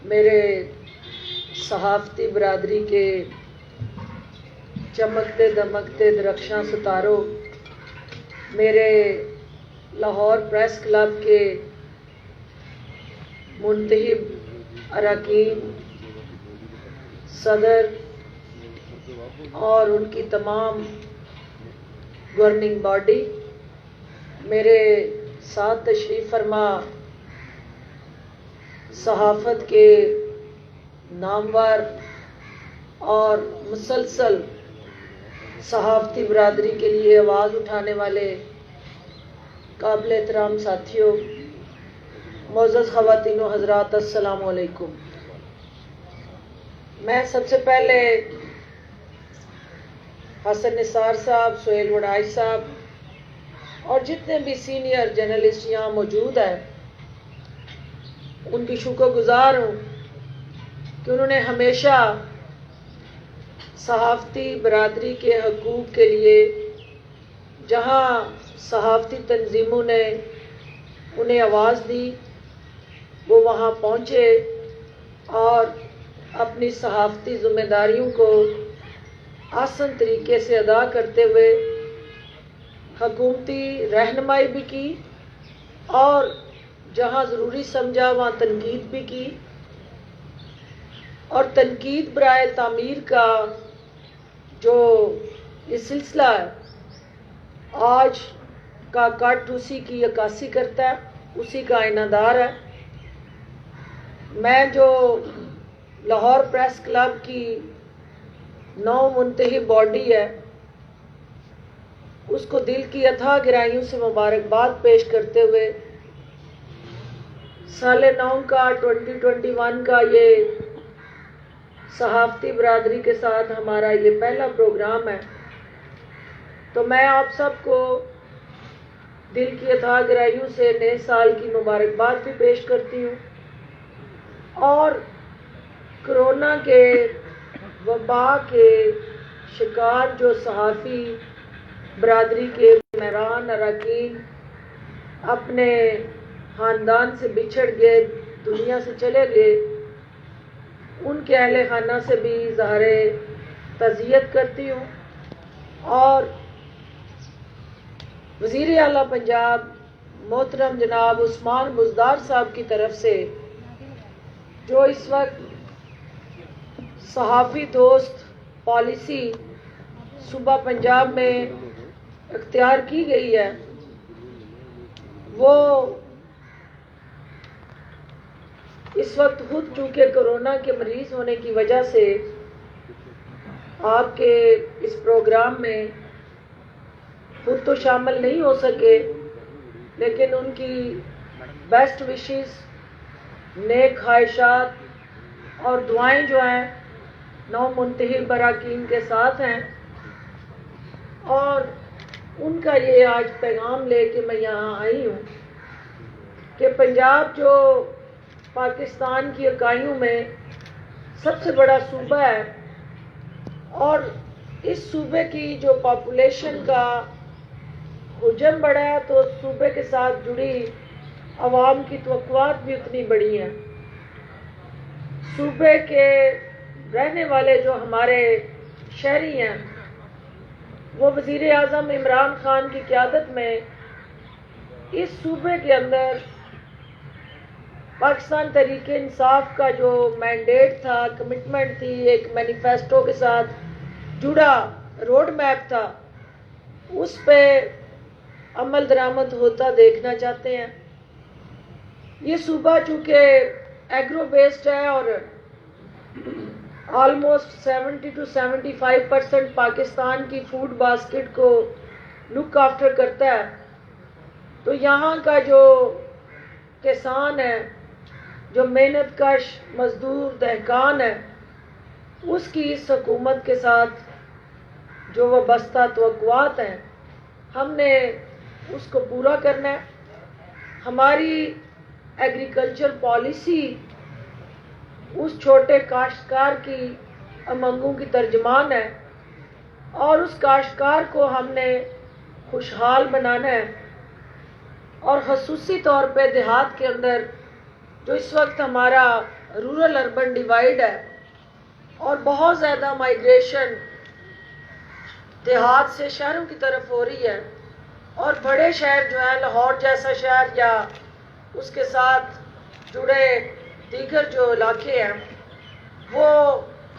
میرے صحافتی برادری کے چمکتے دمکتے درخشاں ستاروں، میرے لاہور پریس کلب کے منتخب اراکین، صدر اور ان کی تمام گورننگ باڈی، میرے ساتھ تشریف فرما صحافت کے نامور اور مسلسل صحافتی برادری کے لیے آواز اٹھانے والے قابل احترام ساتھیوں، معزز خواتین و حضرات، السلام علیکم۔ میں سب سے پہلے حسن نثار صاحب، سہیل وڈائی صاحب اور جتنے بھی سینئر جرنلسٹ یہاں موجود ہیں ان کی شکر گزار ہوں کہ انہوں نے ہمیشہ صحافتی برادری کے حقوق کے لیے جہاں صحافتی تنظیموں نے انہیں آواز دی وہ وہاں پہنچے اور اپنی صحافتی ذمہ داریوں کو آسن طریقے سے ادا کرتے ہوئے حکومتی رہنمائی بھی کی اور جہاں ضروری سمجھا وہاں تنقید بھی کی، اور تنقید برائے تعمیر کا جو یہ سلسلہ ہے آج کا کٹ اسی کی عکاسی کرتا ہے، اسی کا آئینہ دار ہے۔ میں جو لاہور پریس کلب کی نو منتخب باڈی ہے اس کو دل کی اتھاہ گہرائیوں سے مبارکباد پیش کرتے ہوئے سال 9 کا 2021 کا یہ صحافتی برادری کے ساتھ ہمارا یہ پہلا پروگرام ہے، تو میں آپ سب کو دل کی اتھاہ گہرائیوں سے نئے سال کی مبارکباد بھی پیش کرتی ہوں، اور کرونا کے وبا کے شکار جو صحافی برادری کے مہمان اراکین اپنے خاندان سے بچھڑ گئے، دنیا سے چلے گئے، ان کے اہل خانہ سے بھی اظہار تعزیت کرتی ہوں، اور وزیر اعلیٰ پنجاب محترم جناب عثمان بزدار صاحب کی طرف سے جو اس وقت صحافی دوست پالیسی صوبہ پنجاب میں اختیار کی گئی ہے، وہ اس وقت خود چونکہ کرونا کے مریض ہونے کی وجہ سے آپ کے اس پروگرام میں خود تو شامل نہیں ہو سکے، لیکن ان کی بیسٹ وشز، نیک خواہشات اور دعائیں جو ہیں نو منتخب اراکین کے ساتھ ہیں، اور ان کا یہ آج پیغام لے کے میں یہاں آئی ہوں کہ پنجاب جو پاکستان کی اکائیوں میں سب سے بڑا صوبہ ہے، اور اس صوبے کی جو پاپولیشن کا حجم بڑا ہے تو اس صوبے کے ساتھ جڑی عوام کی توقعات بھی اتنی بڑی ہیں۔ صوبے کے رہنے والے جو ہمارے شہری ہیں وہ وزیر اعظم عمران خان کی قیادت میں اس صوبے کے اندر پاکستان تحریک انصاف کا جو مینڈیٹ تھا، کمٹمنٹ تھی، ایک مینیفیسٹو کے ساتھ جڑا روڈ میپ تھا، اس پہ عمل درآمد ہوتا دیکھنا چاہتے ہیں۔ یہ صوبہ چونکہ ایگرو بیسڈ ہے اور آلموسٹ 70 to 75% پاکستان کی فوڈ باسکٹ کو لک آفٹر کرتا ہے، تو یہاں کا جو کسان ہے، جو محنت کش مزدور دہقان ہے، اس کی اس حکومت کے ساتھ جو وابستہ توقعات ہیں ہم نے اس کو پورا کرنا ہے۔ ہماری ایگریکلچر پالیسی اس چھوٹے کاشتکار کی امنگوں کی ترجمان ہے، اور اس کاشتکار کو ہم نے خوشحال بنانا ہے، اور خصوصی طور پہ دیہات کے اندر جو اس وقت ہمارا رورل اربن ڈیوائڈ ہے اور بہت زیادہ مائیگریشن دیہات سے شہروں کی طرف ہو رہی ہے، اور بڑے شہر جو ہیں لاہور جیسا شہر یا اس کے ساتھ جڑے دیگر جو علاقے ہیں وہ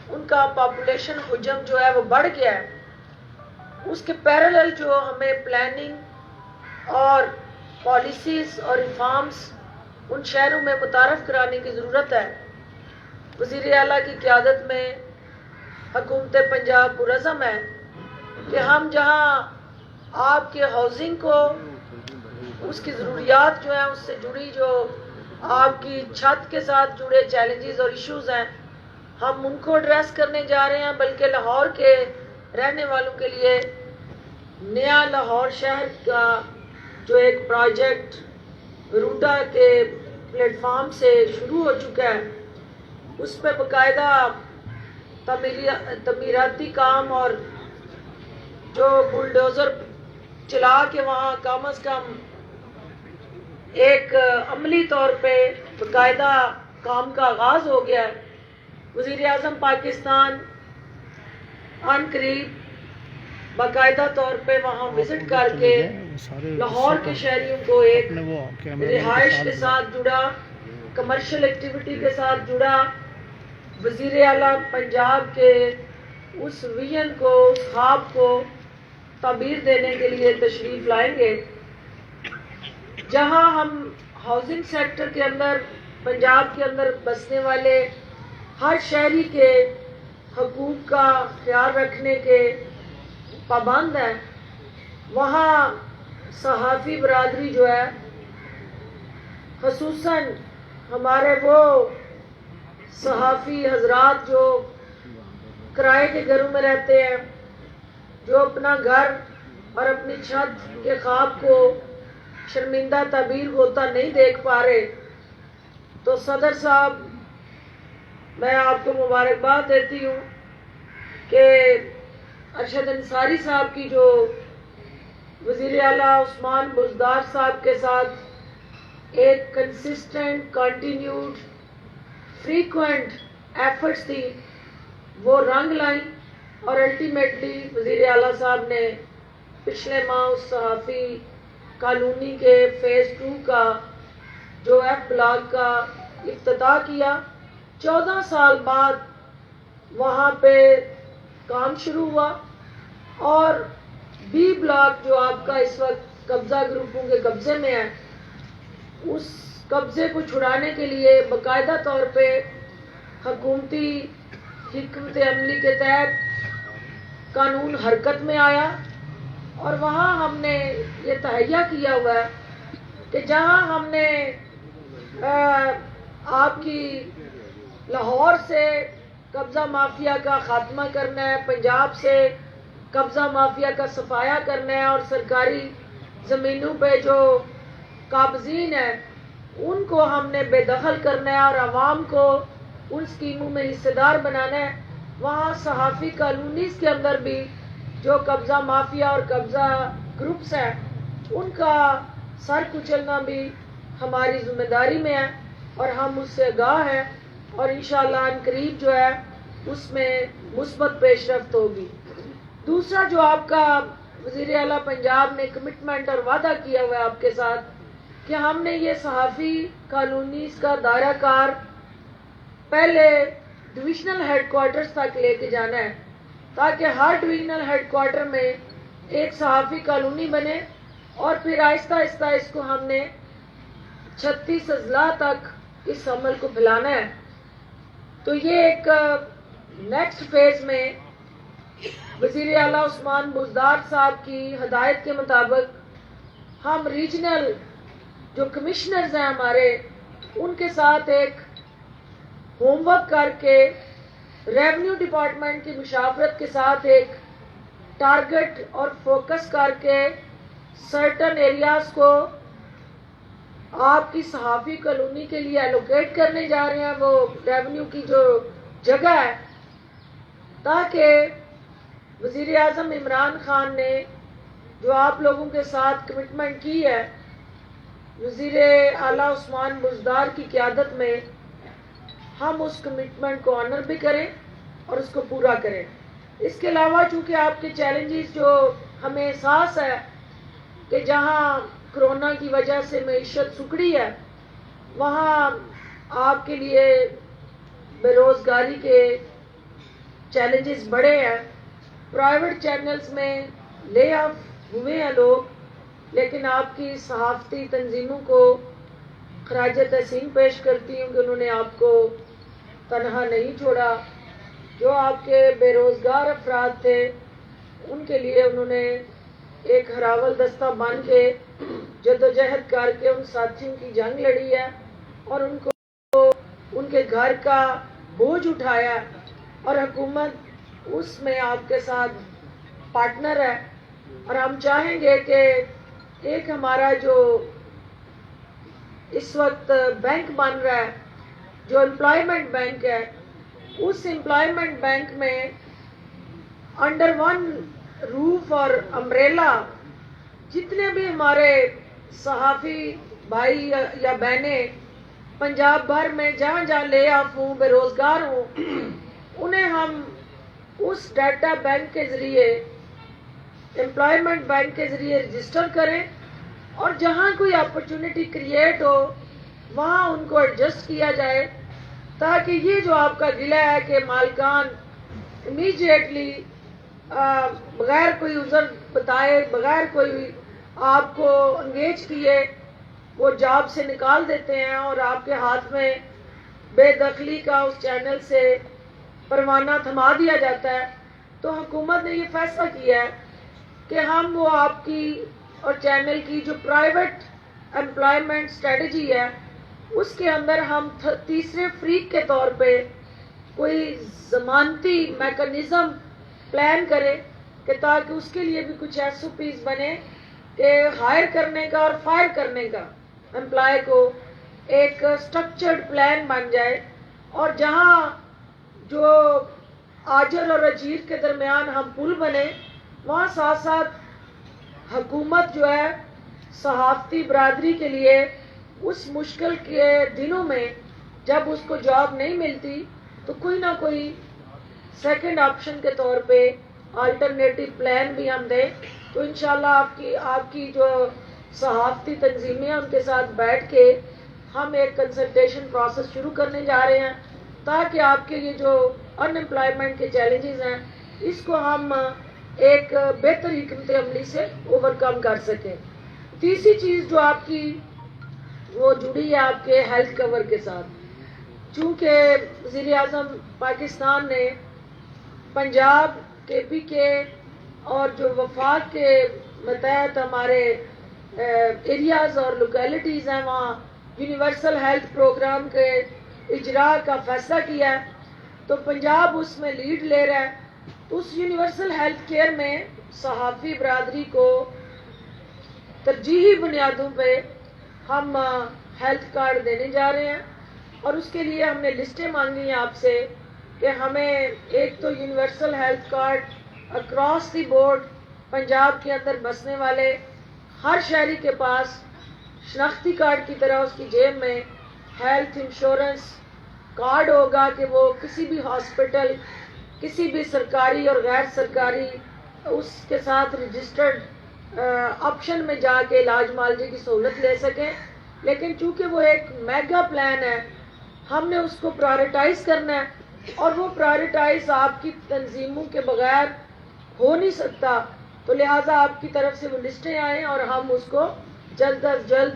ان کا پاپولیشن حجم جو ہے وہ بڑھ گیا ہے. اس کے پیرالل جو ہمیں پلاننگ اور پالیسیز اور ریفارمز ان شہروں میں متعارف کرانے کی ضرورت ہے. وزیر اعلیٰ کی قیادت میں حکومت پنجاب پرعزم ہے کہ ہم جہاں آپ کے ہاؤسنگ کو اس کی ضروریات جو ہیں اس سے جڑی جو آپ کی چھت کے ساتھ جڑے چیلنجز اور ایشوز ہیں ہم ان کو ایڈریس کرنے جا رہے ہیں، بلکہ لاہور کے رہنے والوں کے لیے نیا لاہور شہر کا جو ایک پروجیکٹ روڈا کے پلیٹ فارم سے شروع ہو چکا ہے، اس پہ باقاعدہ تعمیراتی کام اور جو بلڈوزر چلا کے وہاں کم از کم ایک عملی طور پہ باقاعدہ کام کا آغاز ہو گیا ہے. وزیر اعظم پاکستان ان قریب باقاعدہ طور پہ وہاں وزٹ کر کے لاہور کے شہریوں کو ایک رہائش کے ساتھ جڑا، کمرشل ایکٹیویٹی کے ساتھ جڑا، وزیر اعلیٰ پنجاب کے اس ویژن کو، اس خواب کو تعبیر دینے کے لیے تشریف لائیں گے. جہاں ہم ہاؤسنگ سیکٹر کے اندر پنجاب کے اندر بسنے والے ہر شہری کے حقوق کا خیال رکھنے کے پابند ہیں، وہاں صحافی برادری جو ہے، خصوصاً ہمارے وہ صحافی حضرات جو کرائے کے گھروں میں رہتے ہیں، جو اپنا گھر اور اپنی چھت کے خواب کو شرمندہ تعبیر ہوتا نہیں دیکھ پا رہے، تو صدر صاحب میں آپ کو مبارکباد دیتی ہوں کہ ارشد انصاری صاحب کی جو وزیر اعلیٰ عثمان بزدار صاحب کے ساتھ ایک کنسسٹنٹ، کنٹینیوڈ، فریکوینٹ ایفرٹس تھی، وہ رنگ لائیں اور الٹیمیٹلی وزیر اعلیٰ صاحب نے پچھلے ماہ اس صحافی کالونی کے فیز 2 کا جو ایف بلاک کا افتتاح کیا. 14 سال بعد وہاں پہ کام شروع ہوا اور بی بلاک جو آپ کا اس وقت قبضہ گروپوں کے قبضے میں ہے، اس قبضے کو چھڑانے کے لیے باقاعدہ طور پہ حکومتی حکمت عملی کے تحت قانون حرکت میں آیا، اور وہاں ہم نے یہ تہیہ کیا ہوا ہے کہ جہاں ہم نے آپ کی لاہور سے قبضہ مافیا کا خاتمہ کرنا ہے، پنجاب سے قبضہ مافیا کا صفایا کرنا ہے، اور سرکاری زمینوں پہ جو قابضین ہیں ان کو ہم نے بے دخل کرنا ہے اور عوام کو ان اسکیموں میں حصے دار بنانا ہے. وہاں صحافی کالونیز کے اندر بھی جو قبضہ مافیا اور قبضہ گروپس ہیں ان کا سر کچلنا بھی ہماری ذمہ داری میں ہے، اور ہم اس سے آگاہ ہیں، اور انشاءاللہ ان قریب جو ہے اس میں مثبت پیش رفت ہوگی. دوسرا جو آپ کا وزیر اعلیٰ پنجاب نے کمٹمنٹ اور وعدہ کیا ہوا ہے آپ کے ساتھ کہ ہم نے یہ صحافی کالونیز کا دائرہ کار پہلے ڈویژنل ہیڈ کوارٹرز تک لے کے جانا ہے، تاکہ ہر ڈویژنل ہیڈ کوارٹر میں ایک صحافی کالونی بنے، اور پھر آہستہ آہستہ اس کو ہم نے 36 اضلاع تک اس عمل کو پھیلانا ہے. تو یہ ایک نیکسٹ فیز میں وزیر اعلیٰ عثمان بزدار صاحب کی ہدایت کے مطابق ہم ریجنل جو کمشنرز ہیں ہمارے ان کے ساتھ ایک ہوم ورک کر کے ریونیو ڈپارٹمنٹ کی مشاورت کے ساتھ ایک ٹارگٹ اور فوکس کر کے سرٹن ایریاز کو آپ کی صحافی کالونی کے لیے ایلوکیٹ کرنے جا رہے ہیں، وہ ریونیو کی جو جگہ ہے، تاکہ وزیر اعظم عمران خان نے جو آپ لوگوں کے ساتھ کمٹمنٹ کی ہے وزیر اعلیٰ عثمان بزدار کی قیادت میں، ہم اس کمٹمنٹ کو آنر بھی کریں اور اس کو پورا کریں. اس کے علاوہ چونکہ آپ کے چیلنجز جو ہمیں احساس ہے کہ جہاں کرونا کی وجہ سے معیشت سکڑی ہے وہاں آپ کے لیے بے روزگاری کے چیلنجز بڑے ہیں. پرائیویٹ چینلز میں لے آف ہوئے ہیں لوگ، لیکن آپ کی صحافتی تنظیموں کو خراج تحسین پیش کرتی ہوں کہ انہوں نے آپ کو تنہا نہیں چھوڑا. جو آپ کے بے روزگار افراد تھے ان کے لیے انہوں نے ایک ہراول دستہ بن کے جدوجہد کر کے ان ساتھیوں کی جنگ لڑی ہے اور ان کو ان کے گھر کا بوجھ اٹھایا، اور حکومت اس میں آپ کے ساتھ پارٹنر ہے. اور ہم چاہیں گے کہ ایک ہمارا جو اس وقت بینک بن رہا ہے جو امپلائمنٹ بینک ہے، اس امپلائمنٹ بینک میں انڈر ون روف اور امبریلا جتنے بھی ہمارے صحافی بھائی یا بہنیں پنجاب بھر میں جہاں جہاں لے آف ہوں، بے روزگار ہوں، انہیں ہم اس ڈیٹا بینک کے ذریعے امپلائمنٹ بینک کے ذریعے رجسٹر کریں اور جہاں کوئی اپرچونٹی کریٹ ہو وہاں ان کو ایڈجسٹ کیا جائے، تاکہ یہ جو آپ کا گلہ ہے کہ مالکان امیڈیٹلی بغیر کوئی عذر بتائے، بغیر کوئی آپ کو انگیج کیے وہ جاب سے نکال دیتے ہیں اور آپ کے ہاتھ میں بے دخلی کا اس چینل سے پروانہ تھما دیا جاتا ہے. تو حکومت نے یہ فیصلہ کیا ہے کہ ہم وہ آپ کی اور چینل کی جو پرائیویٹ امپلائمنٹ اسٹریٹجی ہے اس کے اندر ہم تیسرے فریق کے طور پہ کوئی ضمانتی میکانزم پلان کرے کہ تاکہ اس کے لیے بھی کچھ ایس او پیز بنے کہ ہائر کرنے کا اور فائر کرنے کا امپلائی کو ایک اسٹرکچرڈ پلان بن جائے، اور جہاں جو آجر اور اجیر کے درمیان ہم پل بنے وہاں ساتھ ساتھ حکومت جو ہے صحافتی برادری کے لیے اس مشکل کے دنوں میں جب اس کو جاب نہیں ملتی تو کوئی نہ کوئی سیکنڈ آپشن کے طور پہ آلٹرنیٹو پلان بھی ہم دیں. تو انشاءاللہ آپ کی جو صحافتی تنظیمیں ہیں ان کے ساتھ بیٹھ کے ہم ایک کنسلٹیشن پروسیس شروع کرنے جا رہے ہیں تاکہ آپ کے یہ جو ان امپلائمنٹ کے چیلنجز ہیں اس کو ہم ایک بہتر حکمت عملی سے اوور کم کر سکیں. تیسری چیز جو آپ کی وہ جڑی ہے آپ کے ہیلتھ کور کے ساتھ. چونکہ وزیر اعظم پاکستان نے پنجاب کے پی کے اور جو وفاق کے متحد ہمارے ایریاز اور لوکیلٹیز ہیں وہاں یونیورسل ہیلتھ پروگرام کے اجراء کا فیصلہ کیا ہے، تو پنجاب اس میں لیڈ لے رہا ہے. اس یونیورسل ہیلتھ کیئر میں صحافی برادری کو ترجیحی بنیادوں پہ ہم ہیلتھ کارڈ دینے جا رہے ہیں، اور اس کے لیے ہم نے لسٹیں مانگی ہیں آپ سے کہ ہمیں ایک تو universal health card across the board Punjab کے اندر بسنے والے ہر شہری کے پاس شناختی کارڈ کی طرح اس کی جیب میں ہیلتھ انشورنس کارڈ ہوگا کہ وہ کسی بھی ہاسپٹل، کسی بھی سرکاری اور غیر سرکاری اس کے ساتھ رجسٹرڈ آپشن میں جا کے علاج معالجے کی سہولت لے سکیں. لیکن چونکہ وہ ایک میگا پلان ہے ہم نے اس کو پرائرٹائز کرنا ہے، اور وہ پرائرٹائز آپ کی تنظیموں کے بغیر ہو نہیں سکتا. تو لہٰذا آپ کی طرف سے وہ لسٹیں آئیں اور ہم اس کو جلد از جلد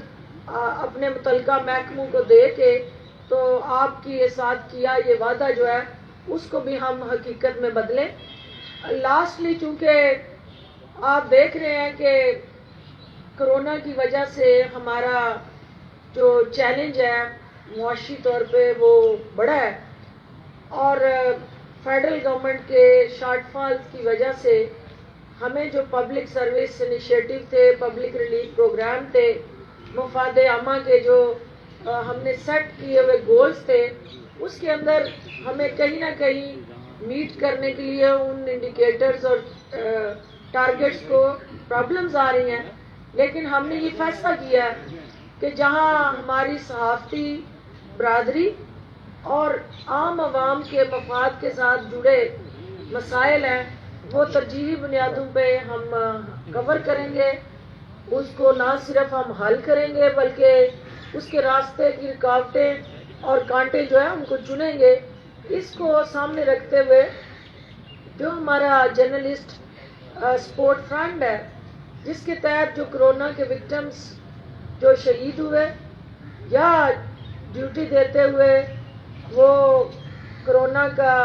اپنے متعلقہ محکموں کو دے کے تو آپ کی یہ ساتھ کیا یہ وعدہ جو ہے اس کو بھی ہم حقیقت میں بدلیں. لاسٹلی چونکہ آپ دیکھ رہے ہیں کہ کرونا کی وجہ سے ہمارا جو چیلنج ہے معاشی طور پہ وہ بڑا ہے، اور فیڈرل گورنمنٹ کے شارٹ فالز کی وجہ سے ہمیں جو پبلک سروس انیشیٹو تھے، پبلک ریلیف پروگرام تھے، مفاد عامہ کے جو ہم نے سیٹ کیے ہوئے گولز تھے اس کے اندر ہمیں کہیں نہ کہیں میٹ کرنے کے لیے ان انڈیکیٹرز اور ٹارگیٹس کو پرابلمز آ رہی ہیں. لیکن ہم نے یہ فیصلہ کیا کہ جہاں ہماری صحافتی برادری اور عام عوام کے مفاد کے ساتھ جڑے مسائل ہیں وہ ترجیحی بنیادوں پہ ہم کور کریں گے. اس کو نہ صرف ہم حل کریں گے بلکہ اس کے راستے کی رکاوٹیں اور کانٹے جو ہیں ان کو چنیں گے. اس کو سامنے رکھتے ہوئے جو ہمارا جرنلسٹ سپورٹ فنڈ ہے جس کے تحت جو کرونا کے وکٹمز جو شہید ہوئے یا ڈیوٹی دیتے ہوئے وہ کرونا کا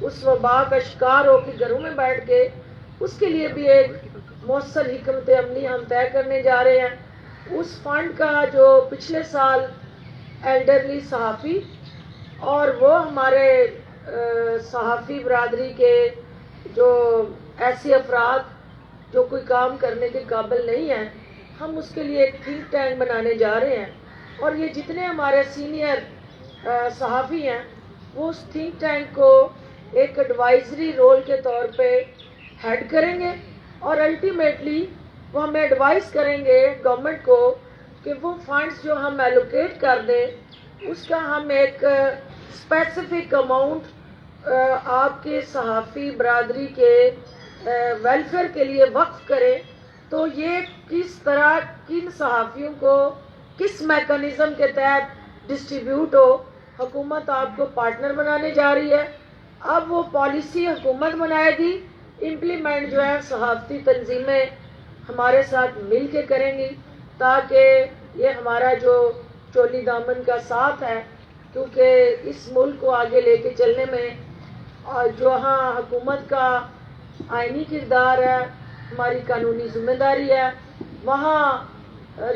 اس وبا کا شکار ہو کے گھروں میں بیٹھ کے اس کے لیے بھی ایک مؤثر حکمت عملی ہم طے کرنے جا رہے ہیں. اس فنڈ کا جو پچھلے سال ایلڈرلی صحافی اور وہ ہمارے صحافی برادری کے جو ایسے افراد جو کوئی کام کرنے کے قابل نہیں ہیں ہم اس کے لیے ایک تھنک ٹینک بنانے جا رہے ہیں. اور یہ جتنے ہمارے سینئر صحافی ہیں وہ اس تھنک ٹینک کو ایک ایڈوائزری رول کے طور پہ ہیڈ کریں گے اور الٹیمیٹلی وہ ہمیں ایڈوائز کریں گے گورنمنٹ کو کہ وہ فنڈز جو ہم ایلوکیٹ کر دیں اس کا ہم ایک اسپیسیفک اماؤنٹ آپ کے صحافی برادری کے ویلفیئر کے لیے وقف کریں. تو یہ کس طرح کن صحافیوں کو کس میکانزم کے تحت ڈسٹریبیوٹ ہو حکومت آپ کو پارٹنر بنانے جا رہی ہے. اب وہ پالیسی حکومت بنائے گی, امپلیمنٹ جو ہے صحافتی تنظیمیں ہمارے ساتھ مل کے کریں گی تاکہ یہ ہمارا جو چولی دامن کا ساتھ ہے کیونکہ اس ملک کو آگے لے کے چلنے میں جہاں حکومت کا آئینی کردار ہے ہماری قانونی ذمہ داری ہے وہاں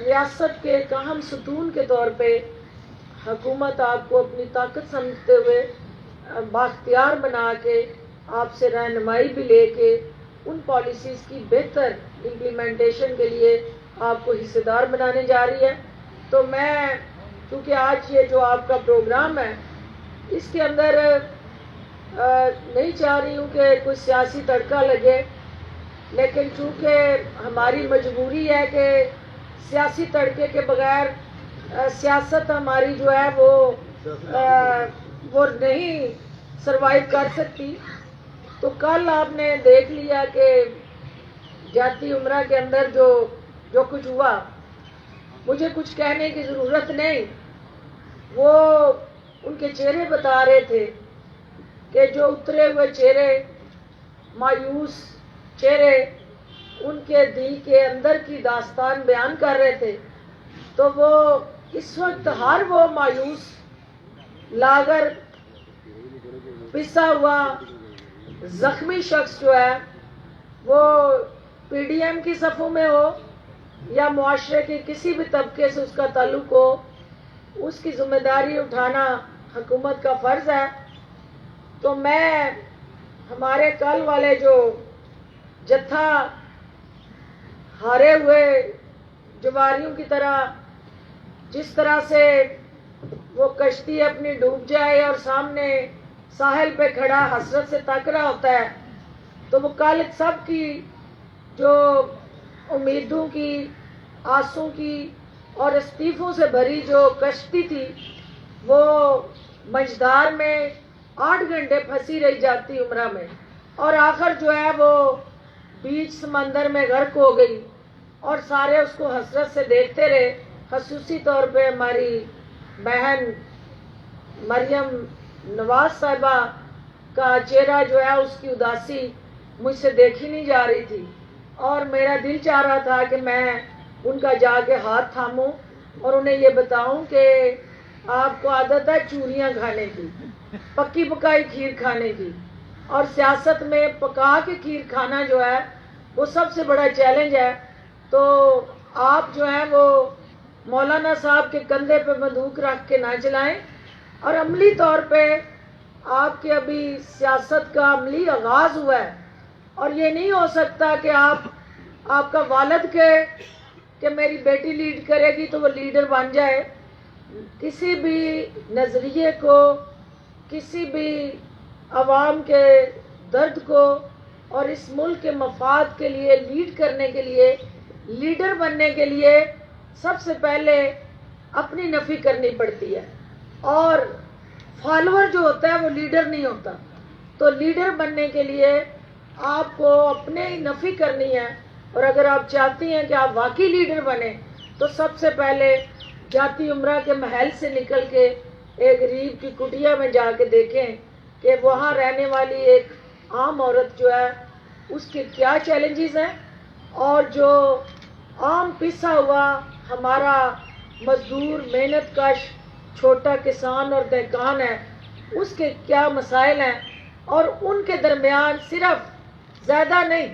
ریاست کے ایک اہم ستون کے طور پہ حکومت آپ کو اپنی طاقت سمجھتے ہوئے بااختیار بنا کے آپ سے رہنمائی بھی لے کے ان پالیسیز کی بہتر امپلیمنٹیشن کے لیے آپ کو حصے دار بنانے جا رہی ہے. تو میں کیونکہ آج یہ جو آپ کا پروگرام ہے اس کے اندر نہیں چاہ رہی ہوں کہ کوئی سیاسی تڑکا لگے, لیکن چونکہ ہماری مجبوری ہے کہ سیاسی تڑکے کے بغیر سیاست ہماری جو ہے وہ نہیں سروائیو کر سکتی. تو کل آپ نے دیکھ لیا کہ جاتی عمرہ کے اندر جو کچھ ہوا مجھے کچھ کہنے کی ضرورت نہیں. وہ ان کے چہرے بتا رہے تھے کہ جو اترے ہوئے چہرے مایوس چہرے ان کے دل کے اندر کی داستان بیان کر رہے تھے. تو وہ اس وقت ہر وہ مایوس لاگر پسا ہوا زخمی شخص جو ہے وہ پی ڈی ایم کی صفوں میں ہو یا معاشرے کے کسی بھی طبقے سے اس کا تعلق ہو اس کی ذمہ داری اٹھانا حکومت کا فرض ہے. تو میں ہمارے کل والے جو جتھا ہارے ہوئے جواریوں کی طرح جس طرح سے وہ کشتی اپنی ڈوب جائے اور سامنے ساحل پہ کھڑا حسرت سے تک رہا ہوتا ہے تو وہ کل سب کی جو امیدوں کی آسوں کی اور استعفوں سے بھری جو کشتی تھی وہ مجدار میں 8 گھنٹے پھنسی رہ جاتی عمرہ میں اور آخر جو ہے وہ بیچ سمندر میں غرق ہو گئی اور سارے اس کو حسرت سے دیکھتے رہے. خصوصی طور پہ ہماری بہن مریم نواز صاحبہ کا چہرہ جو ہے اس کی اداسی مجھ سے دیکھی نہیں جا رہی تھی اور میرا دل چاہ رہا تھا کہ میں ان کا جا کے ہاتھ تھاموں اور انہیں یہ بتاؤں کہ آپ کو عادت ہے چوریاں کھانے کی, پکی پکائی کھیر کھانے کی, اور سیاست میں پکا کے کھیر کھانا جو ہے وہ سب سے بڑا چیلنج ہے. تو آپ جو ہیں وہ مولانا صاحب کے کندھے پہ بندوق رکھ کے نہ چلائیں اور عملی طور پہ آپ کے ابھی سیاست کا عملی آغاز ہوا ہے اور یہ نہیں ہو سکتا کہ آپ کا والد کہ میری بیٹی لیڈ کرے گی تو وہ لیڈر بن جائے. کسی بھی نظریے کو کسی بھی عوام کے درد کو اور اس ملک کے مفاد کے لیے لیڈ کرنے کے لیے لیڈر بننے کے لیے سب سے پہلے اپنی نفی کرنی پڑتی ہے اور فالوور جو ہوتا ہے وہ لیڈر نہیں ہوتا. تو لیڈر بننے کے لیے آپ کو اپنے ہی نفی کرنی ہے، اور اگر آپ چاہتی ہیں کہ آپ واقعی لیڈر بنیں تو سب سے پہلے جاتی عمرہ کے محل سے نکل کے ایک غریب کی کٹیا میں جا کے دیکھیں کہ وہاں رہنے والی ایک عام عورت جو ہے اس کے کیا چیلنجز ہیں، اور جو عام پسا ہوا ہمارا مزدور محنت کش چھوٹا کسان اور دہقان ہے اس کے کیا مسائل ہیں، اور ان کے درمیان صرف زیادہ نہیں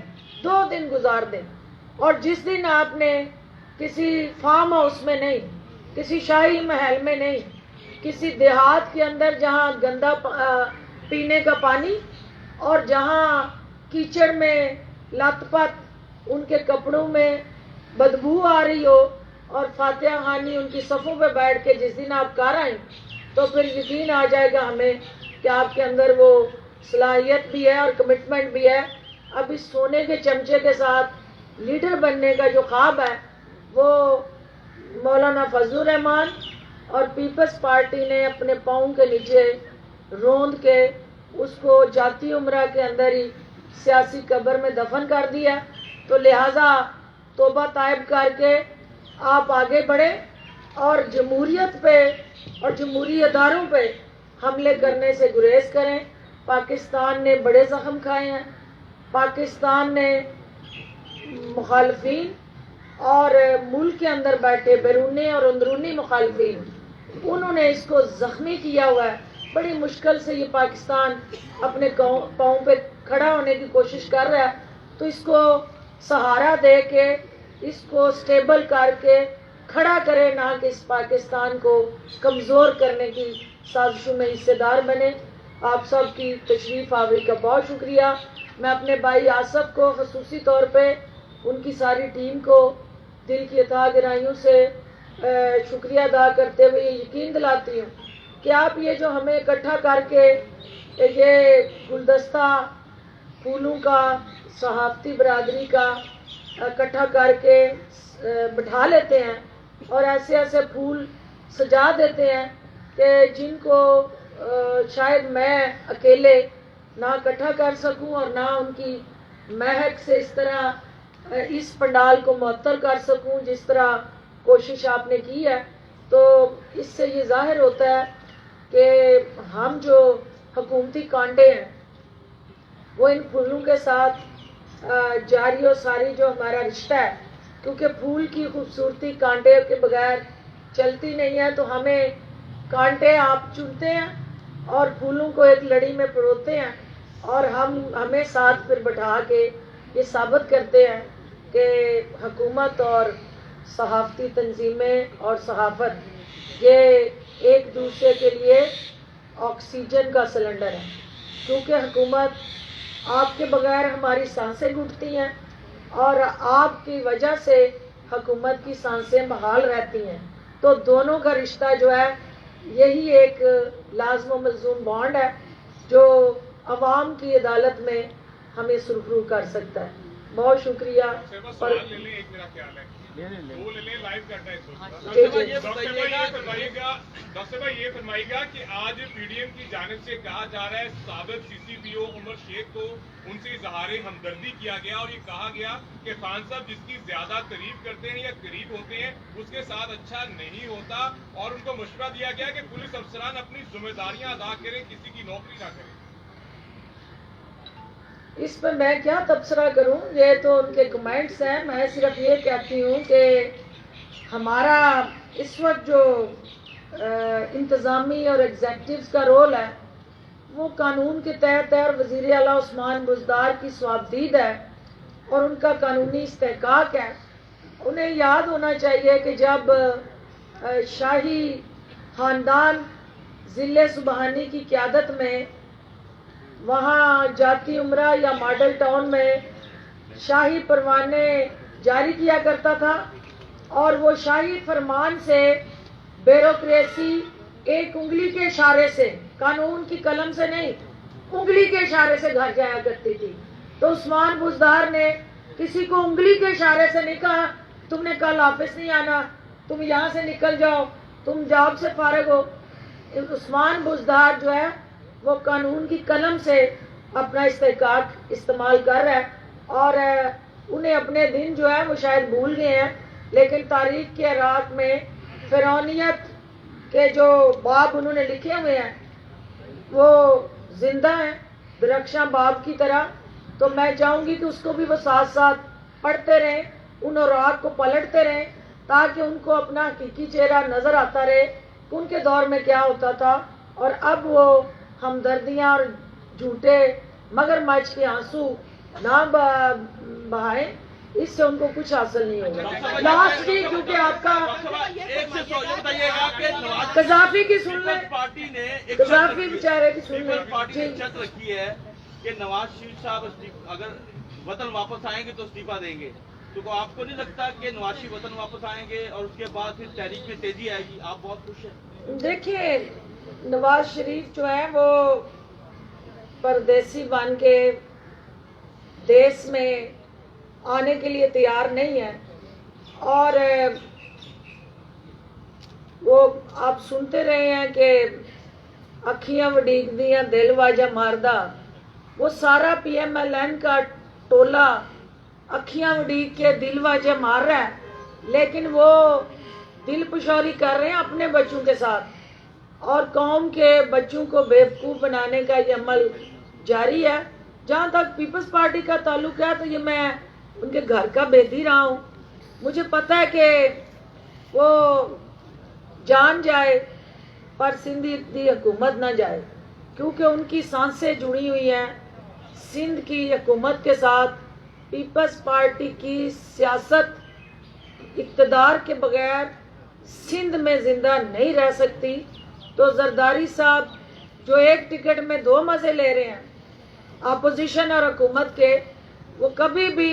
2 دن گزار دیں. اور جس دن آپ نے کسی فارم ہاؤس میں نہیں، کسی شاہی محل میں نہیں، کسی دیہات کے اندر جہاں گندا پینے کا پانی اور جہاں کیچڑ میں لت پت ان کے کپڑوں میں بدبو آ رہی ہو، اور فاتحہ خوانی ان کی صفوں پہ بیٹھ کے جس دن آپ کر آئیں تو پھر یقین آ جائے گا ہمیں کہ آپ کے اندر وہ صلاحیت بھی ہے اور کمٹمنٹ بھی ہے. اب اس سونے کے چمچے کے ساتھ لیڈر بننے کا جو خواب ہے وہ مولانا فضل الرحمان اور پیپلز پارٹی نے اپنے پاؤں کے نیچے روند کے اس کو جاتی عمرہ کے اندر ہی سیاسی قبر میں دفن کر دیا. تو لہٰذا توبہ طائب کر کے آپ آگے بڑھیں اور جمہوریت پہ اور جمہوری اداروں پہ حملے کرنے سے گریز کریں. پاکستان نے بڑے زخم کھائے ہیں. پاکستان نے مخالفین اور ملک کے اندر بیٹھے بیرونی اور اندرونی مخالفین انہوں نے اس کو زخمی کیا ہوا ہے. بڑی مشکل سے یہ پاکستان اپنے پاؤں پہ کھڑا ہونے کی کوشش کر رہا ہے. تو اس کو سہارا دے کے اس کو سٹیبل کر کے کھڑا کرے، نہ کہ اس پاکستان کو کمزور کرنے کی سازشوں میں حصے دار بنے. آپ سب کی تشریف آوری کا بہت شکریہ. میں اپنے بھائی آصف کو خصوصی طور پہ ان کی ساری ٹیم کو دل کی عطا گرائیوں سے شکریہ ادا کرتے ہوئے یہ یقین دلاتی ہوں کہ آپ یہ جو ہمیں اکٹھا کر کے یہ گلدستہ پھولوں کا صحافتی برادری کا اکٹھا کر کے بٹھا لیتے ہیں اور ایسے ایسے پھول سجا دیتے ہیں کہ جن کو شاید میں اکیلے نہ اکٹھا کر سکوں اور نہ ان کی مہک سے اس طرح اس پنڈال کو معطر کر سکوں جس طرح کوشش آپ نے کی ہے. تو اس سے یہ ظاہر ہوتا ہے کہ ہم جو حکومتی کانٹے ہیں وہ ان پھولوں کے ساتھ جاری و ساری جو ہمارا رشتہ ہے، کیونکہ پھول کی خوبصورتی کانٹے کے بغیر چلتی نہیں ہے. تو ہمیں کانٹے آپ چنتے ہیں اور پھولوں کو ایک لڑی میں پروتے ہیں اور ہمیں ساتھ پھر بٹھا کے یہ ثابت کرتے ہیں کہ حکومت اور صحافتی تنظیمیں اور صحافت یہ ایک دوسرے کے لیے آکسیجن کا سلنڈر ہے. کیونکہ حکومت آپ کے بغیر ہماری سانسیں گھٹتی ہیں اور آپ کی وجہ سے حکومت کی سانسیں بحال رہتی ہیں. تو دونوں کا رشتہ جو ہے یہی ایک لازم و ملزوم بانڈ ہے جو عوام کی عدالت میں ہمیں سرخرو کر سکتا ہے. بہت شکریہ. اور ڈاکٹر بھائی یہ فرمائیے گا کہ آج پی ڈی ایم کی جانب سے کہا جا رہا ہے سابق سی سی پی او عمر شیخ کو ان سے اظہار ہمدردی کیا گیا اور یہ کہا گیا کہ خان صاحب جس کی زیادہ تعریف کرتے ہیں یا قریب ہوتے ہیں اس کے ساتھ اچھا نہیں ہوتا، اور ان کو مشورہ دیا گیا کہ پولیس افسران اپنی ذمہ داریاں ادا کریں، کسی کی نوکری نہ کریں. اس پہ میں کیا تبصرہ کروں، یہ تو ان کے کمنٹس ہیں. میں صرف یہ کہتی ہوں کہ ہمارا اس وقت جو انتظامی اور ایگزیکٹوز کا رول ہے وہ قانون کے تحت ہے، اور وزیر اعلیٰ عثمان بزدار کی صوابدید ہے اور ان کا قانونی استحقاق ہے. انہیں یاد ہونا چاہیے کہ جب شاہی خاندان ضلع سبحانی کی قیادت میں وہاں جاتی عمرہ یا ماڈل ٹاؤن میں شاہی پروانے جاری کیا کرتا تھا، اور وہ شاہی فرمان سے بیوروکریسی ایک انگلی کے اشارے سے، قانون کی قلم سے نہیں، انگلی کے اشارے سے گھر جایا کرتی تھی. تو عثمان بزدار نے کسی کو انگلی کے اشارے سے نہیں کہا تم نے کل آفس نہیں آنا، تم یہاں سے نکل جاؤ، تم جاب سے فارغ ہو. عثمان بزدار جو ہے وہ قانون کی قلم سے اپنا استحقاق استعمال کر رہا ہے، اور انہیں اپنے دن جو ہے وہ شاید بھول گئے ہیں، لیکن تاریخ کے عراق میں فرعونیت کے جو باب انہوں نے لکھے ہوئے ہیں وہ زندہ ہیں درخشاں باب کی طرح. تو میں چاہوں گی کہ اس کو بھی وہ ساتھ ساتھ پڑھتے رہیں، ان اوراق کو پلٹتے رہیں، تاکہ ان کو اپنا حقیقی چہرہ نظر آتا رہے کہ ان کے دور میں کیا ہوتا تھا، اور اب وہ ہمدردیاں اور جھوٹے مگرمچھ کے آنسو نہ بہائیں، اس سے ان کو کچھ حاصل نہیں ہوگا. لاسٹ ویک کیونکہ آپ کا قذافی کی سن لیں، قذافی بیچارے کی سن لیں. شرط رکھی ہے کہ نواز شریف صاحب اگر وطن واپس آئیں گے تو استعفیٰ دیں گے، تو آپ کو نہیں لگتا کہ نواز شریف وطن واپس آئیں گے اور اس کے بعد پھر تحریک میں تیزی آئے گی؟ آپ بہت خوش ہیں. دیکھیے نواز شریف جو ہے وہ پردیسی بن کے دیس میں آنے کے لیے تیار نہیں ہے، اور وہ آپ سنتے رہے ہیں کہ اکھیاں وڈیک دیاں دل واجہ ماردہ، وہ سارا پی ایم ایل این کا ٹولہ اکھیاں وڈیک کے دل واجہ مار رہا ہے، لیکن وہ دل پشوری کر رہے ہیں اپنے بچوں کے ساتھ، اور قوم کے بچوں کو بیوقوف بنانے کا یہ عمل جاری ہے. جہاں تک پیپلز پارٹی کا تعلق ہے تو یہ میں ان کے گھر کا بیدی رہا ہوں. مجھے پتہ ہے کہ وہ جان جائے پر سندھی کی حکومت نہ جائے، کیونکہ ان کی سانسیں جڑی ہوئی ہیں سندھ کی حکومت کے ساتھ. پیپلز پارٹی کی سیاست اقتدار کے بغیر سندھ میں زندہ نہیں رہ سکتی. تو زرداری صاحب جو ایک ٹکٹ میں دو مزے لے رہے ہیں اپوزیشن اور حکومت کے، وہ کبھی بھی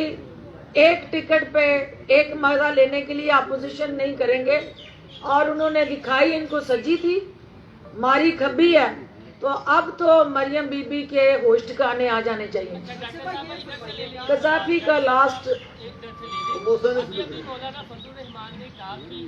ایک ٹکٹ پہ ایک مزہ لینے کے لیے اپوزیشن نہیں کریں گے. اور انہوں نے دکھائی ان کو سجی تھی، ماری کھبی ہے. تو اب تو مریم بی بی کے ہوش ٹھکانے آ جانے چاہیے. قذافی کا لاسٹ مولانا فضل الرحمان نے کہا کہ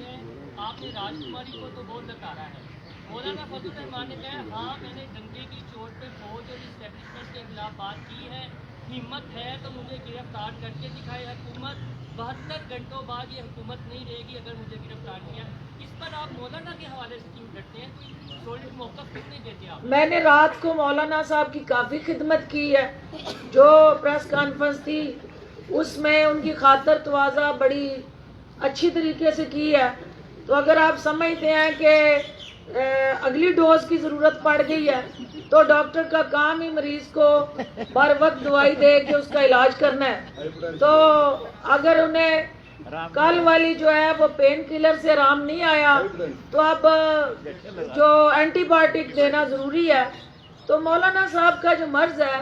آپ نے راج کماری کو تو بہت لتارا ہے. مولانا فضل الرحمان نے کہا ہاں میں نے ڈنڈے کی چوٹ پہ فوج اور اسٹیبلشمنٹ کے خلاف بات کی ہے، ہمت ہے تو مجھے گرفتار کر کے دکھائے حکومت. 72 گھنٹوں بعد یہ حکومت نہیں رہے گی اگر مجھے گرفتار کیا. اس پر آپ مولانا کے حوالے سے کیوں ڈرتے ہیں؟ کوئی سولڈ موقف کیوں نہیں دیتے آپ؟ میں نے رات کو مولانا صاحب کی کافی خدمت کی ہے. جو پریس کانفرنس تھی اس میں ان کی خاطر تواضع بڑی اچھی طریقے سے کی ہے. تو اگر آپ سمجھتے ہیں کہ اگلی ڈوز کی ضرورت پڑ گئی ہے تو ڈاکٹر کا کام ہی مریض کو بر وقت دوائی دے کے اس کا علاج کرنا ہے. تو اگر انہیں کل والی جو ہے وہ پین کلر سے آرام نہیں آیا تو اب جو اینٹی بایوٹک دینا ضروری ہے. تو مولانا صاحب کا جو مرض ہے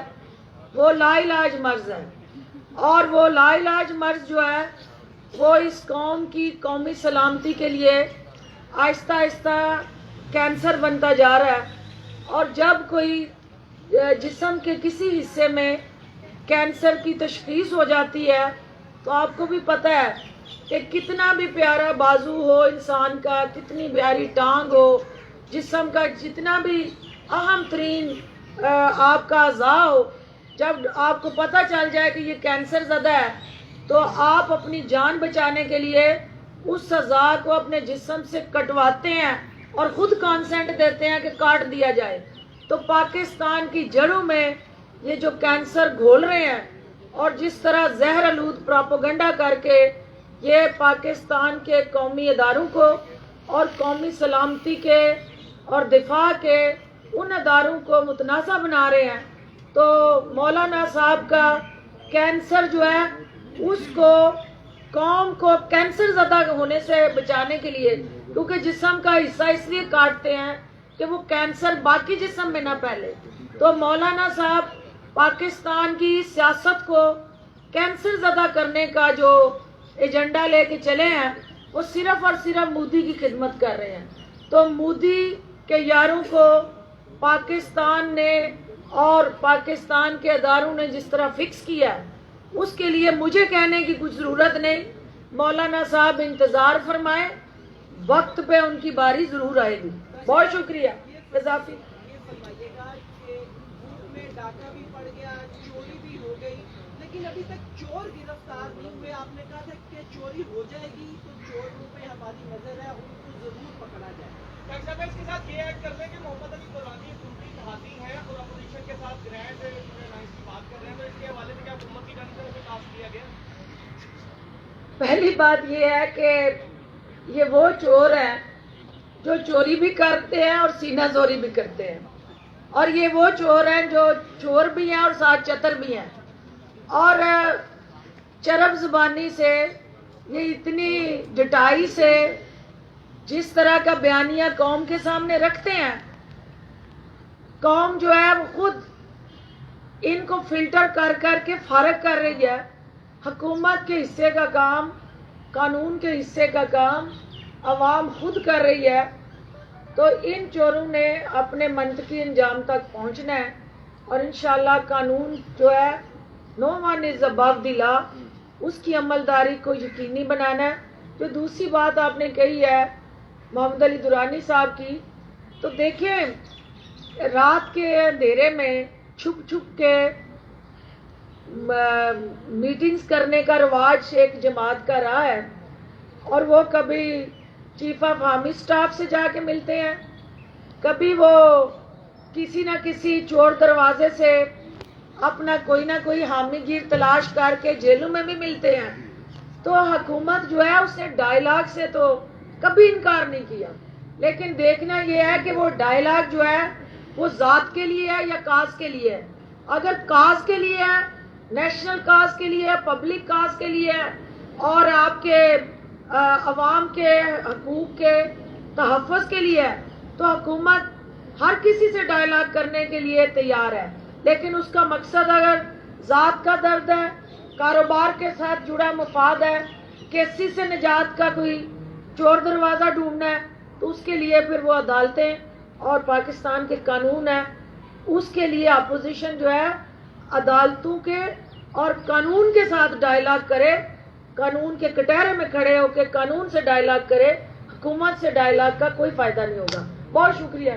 وہ لا علاج مرض ہے، اور وہ لا علاج مرض جو ہے وہ اس قوم کی قومی سلامتی کے لیے آہستہ آہستہ کینسر بنتا جا رہا ہے. اور جب کوئی جسم کے کسی حصے میں کینسر کی تشخیص ہو جاتی ہے تو آپ کو بھی پتہ ہے کہ کتنا بھی پیارا بازو ہو انسان کا، کتنی پیاری ٹانگ ہو، جسم کا جتنا بھی اہم ترین آپ کا اعضاء ہو، جب آپ کو پتہ چل جائے کہ یہ کینسر زدہ ہے تو آپ اپنی جان بچانے کے لیے اس اعضاء کو اپنے جسم سے کٹواتے ہیں اور خود کانسنٹ دیتے ہیں کہ کاٹ دیا جائے. تو پاکستان کی جڑوں میں یہ جو کینسر گھول رہے ہیں اور جس طرح زہر آلود پروپیگنڈا کر کے یہ پاکستان کے قومی اداروں کو اور قومی سلامتی کے اور دفاع کے ان اداروں کو متنازع بنا رہے ہیں، تو مولانا صاحب کا کینسر جو ہے اس کو قوم کو کینسر زدہ ہونے سے بچانے کے لیے، کیونکہ جسم کا حصہ اس لیے کاٹتے ہیں کہ وہ کینسر باقی جسم میں نہ پھیلے. تو مولانا صاحب پاکستان کی سیاست کو کینسر زدہ کرنے کا جو ایجنڈا لے کے چلے ہیں وہ صرف اور صرف مودی کی خدمت کر رہے ہیں. تو مودی کے یاروں کو پاکستان نے اور پاکستان کے اداروں نے جس طرح فکس کیا ہے اس کے لیے مجھے کہنے کی کچھ ضرورت نہیں. مولانا صاحب انتظار فرمائیں، وقت پہ ان کی باری ضرور آئے گی. بہت شکریہ. اضافی یہ فرمائیے گا کہ ملک میں ڈاکہ بھی پڑ گیا، چوری بھی ہو گئی، لیکن ابھی تک چور گرفتار نہیں ہوئے. آپ نے کہا تھا کہ چوری ہو جائے گی تو چوروں پہ ہماری نظر ہے، ان کو ضرور پکڑا جائے. ڈاکٹر صاحب اس کے ساتھ یہ ایڈ کر دیں کہ محمد علی قرآنی کنٹری اتحادی ہے اور اپوزیشن کے ساتھ گرینڈ الائنس کی بات کر رہے ہیں، تو اس کے حوالے سے کیا حکومت کی جانب سے کاسٹ کیا گیا؟ پہلی بات یہ ہے کہ یہ وہ چور ہیں جو چوری بھی کرتے ہیں اور سینہ زوری بھی کرتے ہیں، اور یہ وہ چور ہیں جو چور بھی ہیں اور ساتھ چتر بھی ہیں، اور چرب زبانی سے یہ اتنی ڈٹائی سے جس طرح کا بیانیہ قوم کے سامنے رکھتے ہیں، قوم جو ہے وہ خود ان کو فلٹر کر کر کے فارغ کر رہی ہے. حکومت کے حصے کا کام، قانون کے حصے کا کام عوام خود کر رہی ہے. تو ان چوروں نے اپنے منطقی انجام تک پہنچنا ہے، اور انشاءاللہ قانون جو ہے no one is above the law، اس کی عملداری کو یقینی بنانا ہے. جو دوسری بات آپ نے کہی ہے محمد علی درانی صاحب کی، تو دیکھیں رات کے اندھیرے میں چھپ چھپ کے میٹنگز کرنے کا رواج ایک جماعت کا رہا ہے، اور وہ کبھی چیف آف آرمی اسٹاف سے جا کے ملتے ہیں، کبھی وہ کسی نہ کسی چور دروازے سے اپنا کوئی نہ کوئی حامی گیر تلاش کر کے جیلوں میں بھی ملتے ہیں. تو حکومت جو ہے اس نے ڈائیلاگ سے تو کبھی انکار نہیں کیا، لیکن دیکھنا یہ ہے کہ وہ ڈائیلاگ جو ہے وہ ذات کے لیے ہے یا کاز کے لیے ہے. اگر کاز کے لیے ہے، نیشنل کاز کے لیے ہے، پبلک کاز کے لیے ہے، اور آپ کے عوام کے حقوق کے تحفظ کے لیے ہے، تو حکومت ہر کسی سے ڈائیلاگ کرنے کے لیے تیار ہے. لیکن اس کا مقصد اگر ذات کا درد ہے، کاروبار کے ساتھ جڑا مفاد ہے، کیسی سے نجات کا کوئی چور دروازہ ڈھونڈنا ہے، تو اس کے لیے پھر وہ عدالتیں اور پاکستان کے قانون ہیں. اس کے لیے اپوزیشن جو ہے عدالتوں کے اور قانون کے ساتھ ڈائیلاگ کرے، قانون کے کٹہرے میں کھڑے ہو کے قانون سے ڈائیلاگ کرے. حکومت سے ڈائیلاگ کا کوئی فائدہ نہیں ہوگا. بہت شکریہ.